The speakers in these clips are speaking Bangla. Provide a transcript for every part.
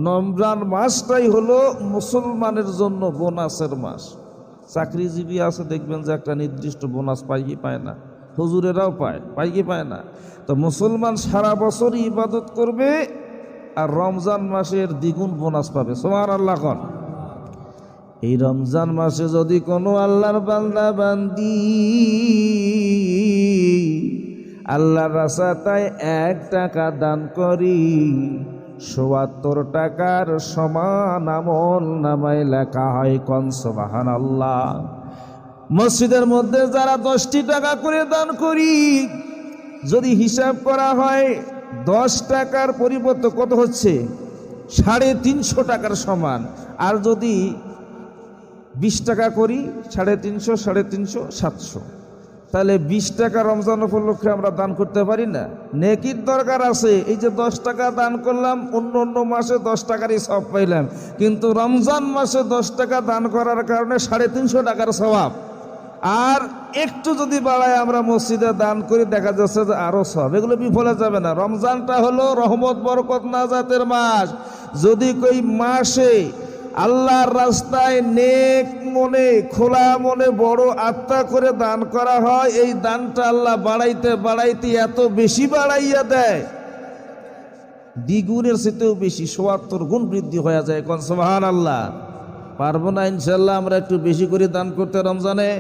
রমজান মাসটাই হলো মুসলমানের জন্য বোনাসের মাস। চাকরিজীবী আছে, দেখবেন যে একটা নির্দিষ্ট বোনাস পায় কি পায় না, হুজুরেরাও পায় কি পায় না। তো মুসলমান সারা বছরই ইবাদত করবে আর রমজান মাসের দ্বিগুণ বোনাস পাবে। সুবহানাল্লাহ কোন। এই রমজান মাসে যদি কোনো আল্লাহর বান্দা বান্দি আল্লাহর রাস্তায় 1 টাকা দান করি, ৭৪ টাকার সমান আমল নামায় লেখা হয়। কোন সুবহানাল্লাহ। মসজিদের মধ্যে যারা 10টি টাকা করে দান করি, যদি হিসাব করা হয় 10 টাকার পরিবর্তে কত হচ্ছে, 350 টাকার সমান। আর যদি 20 টাকা করি, 350, 700। তাহলে 20 টাকা রমজান উপলক্ষে আমরা দান করতে পারি না? নেকির দরকার আছে। এই যে 10 টাকা দান করলাম, অন্য মাসে 10 টাকারই সওয়াব পাইলাম, কিন্তু রমজান মাসে 10 টাকা দান করার কারণে 350 টাকার সওয়াব। আর একটু যদি বাড়ায় আমরা মসজিদে দান করি, দেখা যাচ্ছে যে আরো সওয়াব। এগুলো বিফলে যাবে না। রমজানটা হলো রহমত, বরকত, নাজাতের মাস। যদি কই মাসে আল্লাহর রাস্তায় নেক মনে, খোলা মনে, বড় আত্মা করে দান করা হয়, এই দানটা আল্লাহ বাড়াইতে এত বেশি বাড়াইয়া দেয়, দ্বিগুণের চেয়েও বেশি, ৭৪ গুণ বৃদ্ধি হয়ে যায়। কোন সুবহানাল্লাহ। পারবো না ইনশাল্লাহ আমরা একটু বেশি করে দান করতে রমজানে?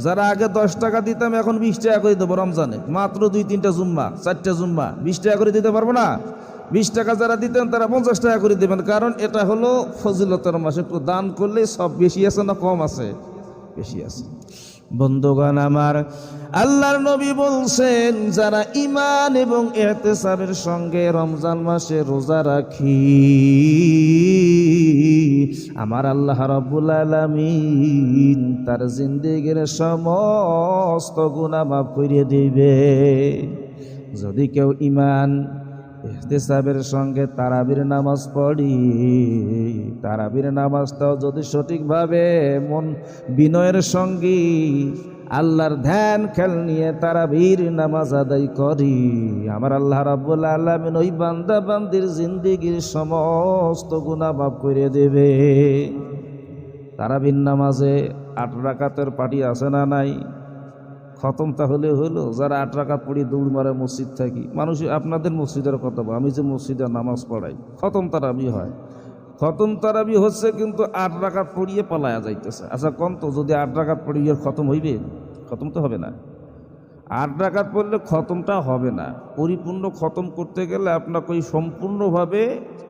যারা আগে 10 টাকা দিতাম, এখন 20 টাকা করে দেবো রমজানে। মাত্র 2-3টা জুম্মা, 4টা জুম্মা, 20 টাকা করে দিতে পারবো না? 20 টাকা যারা দিতেন তারা 50 টাকা করে দেবেন, কারণ এটা হলো ফজিলতের মাস। একটু দান করলে সব বেশি আছে না কম আছে? বেশি আছে। বন্ধুগণ আমার, আল্লাহর নবী বলছেন, যারা ঈমান এবং ইহতিসাবের সঙ্গে রমজান মাসে রোজা রাখি, আমার আল্লাহ রাব্বুল আলামিন তার জিন্দেগির সমস্ত গুনাহ মাফ করে দিবে। যদি কেউ ঈমান ইহতিসাবের সঙ্গে তারাবির নামাজ পড়ি, তারাবির নামাজটাও যদি সঠিকভাবে মন বিনয়ের সঙ্গে আল্লাহর ধ্যান খেয়াল নিয়ে তারাবির নামাজ আদায় করি, আমার আল্লাহ রাব্বুল আলামিন ওই বান্দা বান্দির জিন্দেগির সমস্ত গুনাহ মাফ করে দেবে। তারাবির নামাজে 8 রাকাতের পাটি আছে না নাই? খতম তাহলে হলো। যারা 8 রাকাত পড়ি দৌড় মারে মসজিদ থাকি, মানুষ আপনাদের মসজিদের কথা, আমি যে মসজিদে নামাজ পড়াই, খতম তারাবি হয়। খতম তারাবি হচ্ছে, কিন্তু 8 রাকাত পড়িয়ে পালায়া যাইতেছে। আচ্ছা কোন তো, যদি 8 রাকাত পড়িয়ে খতম হইবে? খতম তো হবে না। 8 রাকাত পড়লে খতমটা হবে না। পরিপূর্ণ খতম করতে গেলে আপনাকে ওই সম্পূর্ণভাবে